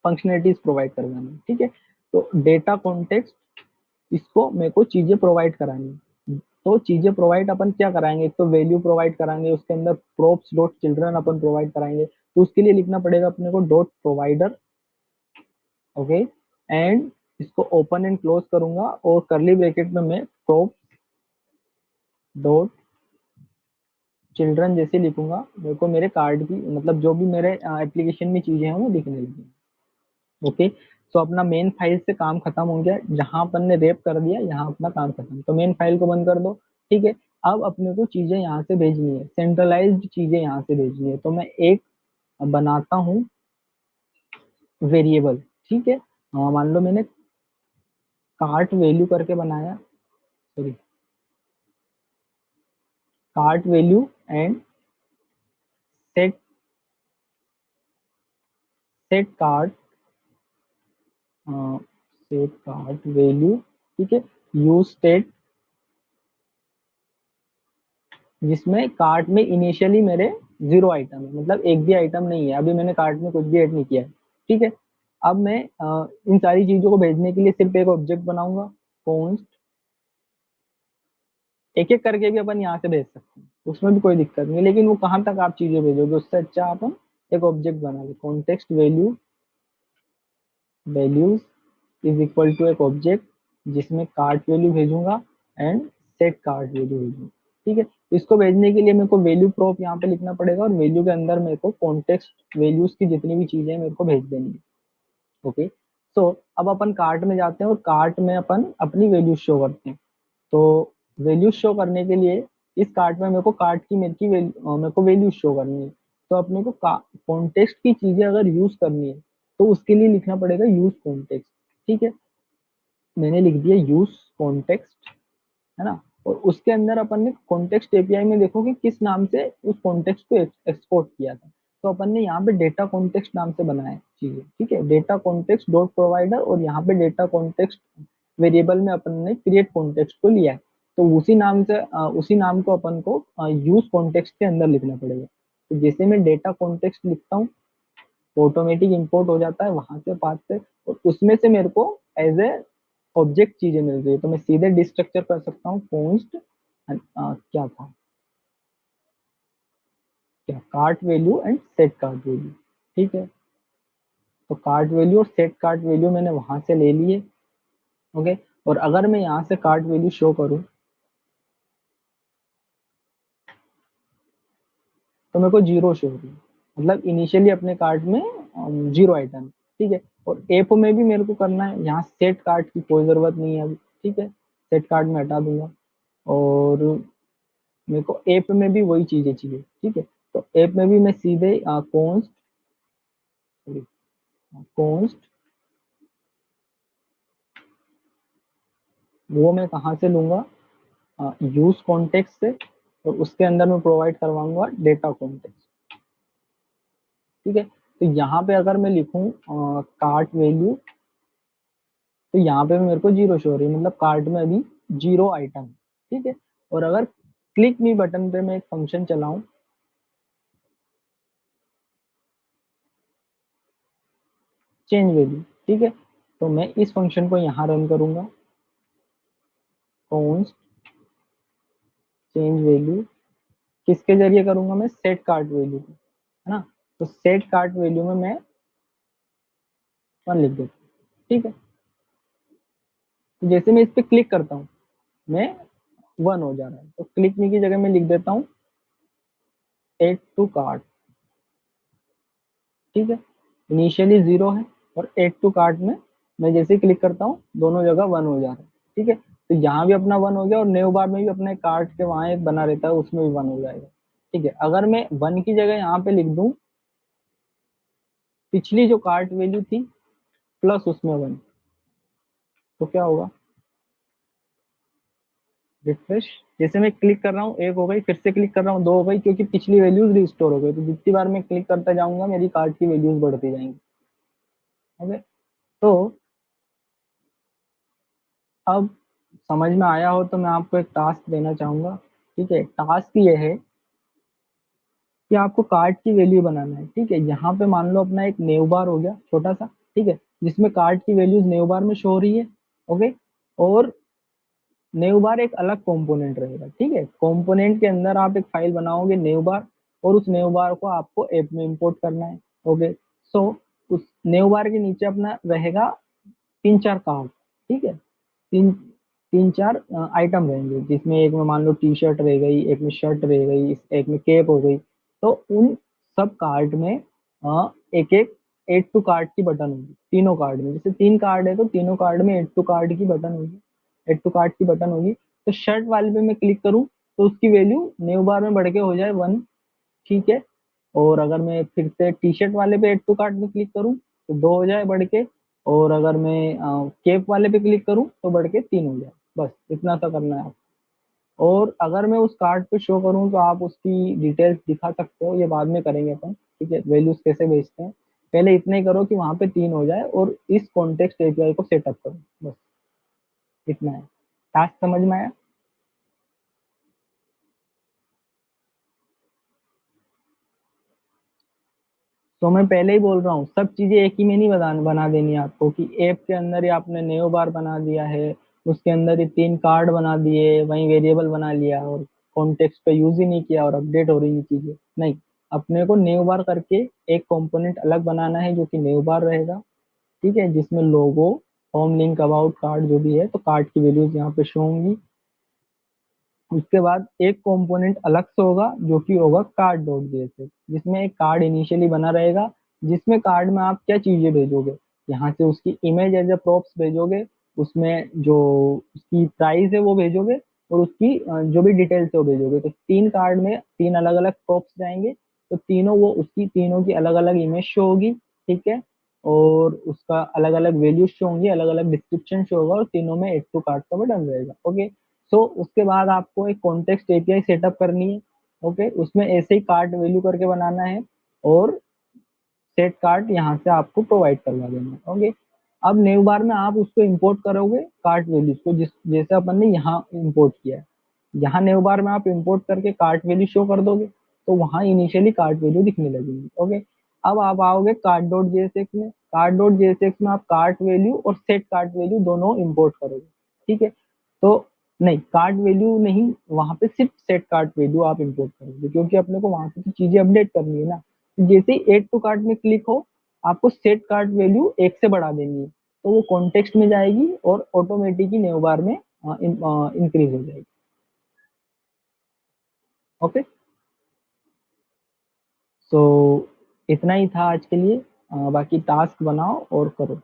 फंक्शनलिटीज प्रोवाइड करवानी है, ठीक है। तो डेटा कॉन्टेक्स्ट, इसको मेरे को चीजें प्रोवाइड करानी है। तो चीजें प्रोवाइड अपन क्या कराएंगे, एक तो वैल्यू प्रोवाइड कराएंगे, उसके अंदर props डॉट चिल्ड्रन अपन प्रोवाइड कराएंगे, तो उसके लिए लिखना पड़ेगा अपने co dot provider, okay. And इसको ओपन एंड क्लोज करूंगा और करली ब्रैकेट में मैं props डॉट चिल्ड्रन जैसे लिखूंगा, मेरे को मेरे कार्ड की, मतलब जो भी मेरे एप्लीकेशन में चीजें हैं वो दिखने लगी, ओके। तो अपना मेन फाइल से काम खत्म हो गया, जहां अपन ने रेप कर दिया यहाँ अपना काम खत्म, तो मेन फाइल को बंद कर दो, ठीक है। अब अपने को चीजें यहाँ से भेजनी है, सेंट्रलाइज्ड चीजें यहाँ से भेजनी है, तो मैं एक बनाता हूँ वेरिएबल, ठीक है। मान लो मैंने कार्ट वैल्यू करके बनाया, sorry, cart value and set, set cart, set cart value, ठीक है, यूज स्टेट, जिसमें कार्ट में इनिशियली मेरे 0 आइटम है, मतलब एक भी आइटम नहीं है, अभी मैंने कार्ट में कुछ भी ऐड नहीं किया है, ठीक है। अब मैं इन सारी चीजों को भेजने के लिए सिर्फ एक ऑब्जेक्ट बनाऊंगा, कॉन्स्ट, एक एक करके भी अपन यहाँ से भेज सकते हैं, उसमें भी कोई दिक्कत नहीं है, लेकिन वो कहाँ तक आप चीजें भेजोगे, उससे अच्छा अपन एक ऑब्जेक्ट बना ले, context value, values is equal to एक ऑब्जेक्ट जिसमें कार्ट वैल्यू भेजूंगा एंड सेट कार्ट वैल्यू भेजूंगा, ठीक है। इसको भेजने के लिए मेरे को वैल्यू प्रॉप यहाँ पे लिखना पड़ेगा, और वैल्यू के अंदर मेरे को कॉन्टेक्स्ट वैल्यूज की जितनी भी चीजें हैं मेरे को भेज देनी है, ओके। सो अब अपन कार्ट में जाते हैं और कार्ट में अपन अपनी वैल्यू शो करते हैं। तो वैल्यू शो करने के लिए इस कार्ट में मेरे को कार्ट की मेरे को वैल्यू शो करनी है, तो अपने को कॉन्टेक्स्ट की चीजें अगर यूज करनी है तो उसके लिए लिखना पड़ेगा यूज कॉन्टेक्स्ट, ठीक है। मैंने लिख दिया यूज कॉन्टेक्स्ट, है ना। और उसके अंदर अपन ने कॉन्टेक्स्ट एपीआई में देखो कि किस नाम से उस कॉन्टेक्स्ट को एक्सपोर्ट किया था, तो अपन ने यहाँ पे डेटा कॉन्टेक्स्ट नाम से बनाया चीजें, ठीक है, डेटा कॉन्टेक्स्ट डॉट प्रोवाइडर, और यहाँ पे डेटा कॉन्टेक्स्ट वेरिएबल में अपन ने क्रिएट कॉन्टेक्स्ट को लिया है, तो उसी नाम से उसी नाम को अपन को यूज कॉन्टेक्स्ट के अंदर लिखना पड़ेगा। तो जैसे मैं डेटा कॉन्टेक्स्ट लिखता हूँ, ऑटोमेटिक इंपोर्ट हो जाता है वहां से पाथ से, और उसमें से मेरे को एज ए ऑब्जेक्ट चीजें मिल रही है, तो मैं सीधे डिस्ट्रक्चर कर सकता हूँ, कॉन्स्ट क्या था, क्या, cart value and set cart value, ठीक है। तो कार्ट वैल्यू और सेट कार्ट वैल्यू मैंने वहां से ले लिए, ओके। और अगर मैं यहाँ से कार्ट वैल्यू शो करूँ, तो मेरे को 0 शो हो रही है, मतलब इनिशियली अपने कार्ट में 0 आइटम, ठीक है। और एप में भी मेरे को करना है, यहाँ सेट कार्ट की कोई जरूरत नहीं है अभी, ठीक है, सेट कार्ट में हटा दूंगा। और मेरे को एप में भी वही चीजें चाहिए, ठीक है। तो एप में भी मैं सीधे कॉन्स्ट वो मैं कहाँ से लूंगा, यूज कॉन्टेक्स्ट से, और उसके अंदर मैं प्रोवाइड करवाऊंगा डेटा कॉन्टेक्स्ट, ठीक है। तो यहाँ पे अगर मैं लिखूं कार्ट वैल्यू, तो यहाँ पे मेरे को 0 शो हो रही है, मतलब कार्ट में अभी 0 आइटम, ठीक है। और अगर क्लिक मी बटन पे मैं एक फंक्शन चलाऊं, चेंज वैल्यू, ठीक है, तो मैं इस फंक्शन को यहाँ रन करूंगा, कॉन्स्ट चेंज वैल्यू, किसके जरिए करूंगा मैं, सेट कार्ट वैल्यू को, है ना। तो सेट कार्ट वैल्यू में मैं 1 लिख देता हूँ, ठीक है। तो जैसे मैं इस पे क्लिक करता हूँ, मैं 1 हो जा रहा है, तो क्लिक मी की जगह मैं लिख देता हूँ एड टू कार्ट, ठीक है। इनिशियली 0 है, और एड टू कार्ट में मैं जैसे ही क्लिक करता हूँ दोनों जगह 1 हो जा रहा है, ठीक है। तो यहाँ भी अपना 1 हो गया, और न्यू बार में भी अपने कार्ट के वहां एक बना रहता है, उसमें भी 1 हो जाएगा, ठीक है। अगर मैं 1 की जगह यहाँ पे लिख दूं पिछली जो कार्ट वैल्यू थी प्लस उसमें 1, तो क्या होगा, रिफ्रेश, जैसे मैं क्लिक कर रहा हूँ 1 हो गई, फिर से क्लिक कर रहा हूँ 2 हो गई, क्योंकि पिछली वैल्यूज रिस्टोर हो गई। तो जितनी बार मैं क्लिक करता जाऊंगा मेरी कार्ड की वैल्यूज बढ़ती जाएंगी, ओके। तो अब समझ में आया हो तो मैं आपको एक टास्क देना चाहूंगा, ठीक है। टास्क ये है कि आपको कार्ड की वैल्यू बनाना है, ठीक है। यहाँ पे मान लो अपना एक नेव बार हो गया छोटा सा, ठीक है, जिसमें कार्ड की वैल्यूज नेव बार में शो हो रही है, ओके। और नेव बार एक अलग कंपोनेंट रहेगा, ठीक है। कंपोनेंट के अंदर आप एक फाइल बनाओगे नेव बार, और उस नेव बार को आपको ऐप में इंपोर्ट करना है, ओके। सो उस नेव बार के नीचे अपना रहेगा 3-4 कार्ड, ठीक है, तीन 3-4 आइटम रहेंगे, जिसमें एक में मान लो टी शर्ट रह गई, एक में शर्ट रह गई, एक में कैप हो गई। तो उन सब कार्ड में एक एक एड टू कार्ड की बटन होगी, तीनों कार्ड में, जैसे 3 कार्ड है तो तीनों कार्ड में एड टू कार्ड की बटन होगी, एड टू कार्ड की बटन होगी। तो शर्ट वाले पे मैं क्लिक करूं तो उसकी वैल्यू न्यू बार में बढ़ के हो जाए 1, ठीक है। और अगर मैं फिर से टी शर्ट वाले पे एड टू कार्ट में क्लिक करूं तो 2 हो जाए बढ़ के, और अगर मैं केप वाले पे क्लिक करूं तो बढ़ के 3 हो जाए, बस इतना सा करना है आप। और अगर मैं उस कार्ड पे शो करूं तो आप उसकी डिटेल्स दिखा सकते हो, ये बाद में करेंगे अपन, ठीक है, वैल्यूज कैसे भेजते हैं। पहले इतना ही करो कि वहां पे 3 हो जाए, और इस कॉन्टेक्स्ट एपीआई को सेटअप करो, बस इतना है। टास्क समझ में आया। तो मैं पहले ही बोल रहा हूँ सब चीजें एक ही में नहीं बना देनी है आपको, कि ऐप के अंदर ही आपने नेओ बार बना दिया है, उसके अंदर ही 3 कार्ड बना दिए, वहीं वेरिएबल बना लिया, और कॉन्टेक्स्ट का यूज ही नहीं किया और अपडेट हो रही है चीजें, नहीं। अपने को नेओ बार करके एक कंपोनेंट अलग बनाना है जो कि नेओ बार रहेगा, ठीक है, जिसमें लोगो, होम लिंक, अबाउट कार्ड जो भी है, तो कार्ड की वैल्यूज यहाँ पे शो होंगी। उसके बाद एक कंपोनेंट अलग से होगा जो कि होगा कार्ड डॉट जेएसएक्स, जिसमें एक कार्ड इनिशियली बना रहेगा, जिसमें कार्ड में आप क्या चीजें भेजोगे, यहाँ से उसकी इमेज एज ए प्रॉप्स भेजोगे, उसमें जो उसकी प्राइस है वो भेजोगे, और उसकी जो भी डिटेल्स है वो भेजोगे। तो 3 कार्ड में 3 अलग अलग प्रॉप्स जाएंगे, तो तीनों वो उसकी तीनों की अलग अलग इमेज शो होगी, ठीक है। और उसका अलग अलग वैल्यू शो होंगी, अलग अलग डिस्क्रिप्शन शो होगा, और तीनों में एड टू कार्ड का बटन रहेगा, ओके। सो उसके बाद आपको एक कॉन्टेक्स्ट एपीआई सेटअप करनी है, ओके। उसमें ऐसे ही कार्ड वैल्यू करके बनाना है, और सेट कार्ड यहाँ से आपको प्रोवाइड करवा देना है, ओके। अब न्यू बार में आप उसको इंपोर्ट करोगे कार्ड वैल्यूज को, जिस जैसे अपन ने यहाँ इंपोर्ट किया है, यहाँ न्यू बार में आप इंपोर्ट करके कार्ड वैल्यू शो कर दोगे, तो वहाँ इनिशियली कार्ड वैल्यू दिखने लगेगी, ओके। अब आप आओगे कार्ड डॉट जेएसएक्स में, कार्ड डॉट जेएसएक्स में आप कार्ड वैल्यू और सेट कार्ड वैल्यू दोनों इंपोर्ट करोगे, ठीक है। तो नहीं, कार्ड वैल्यू नहीं, वहां पे सिर्फ सेट कार्ड वैल्यू आप इंपोर्ट करोगे, क्योंकि अपने को वहां से तो चीजें अपडेट करनी है ना। जैसे ही एड टू कार्ड में क्लिक हो, आपको सेट कार्ड वैल्यू 1 से बढ़ा देनी है, तो वो कॉन्टेक्स्ट में जाएगी और ऑटोमेटिकली न्यू बार में इंक्रीज हो जाएगी, ओके। सो इतना ही था आज के लिए। बाकी टास्क बनाओ और करो।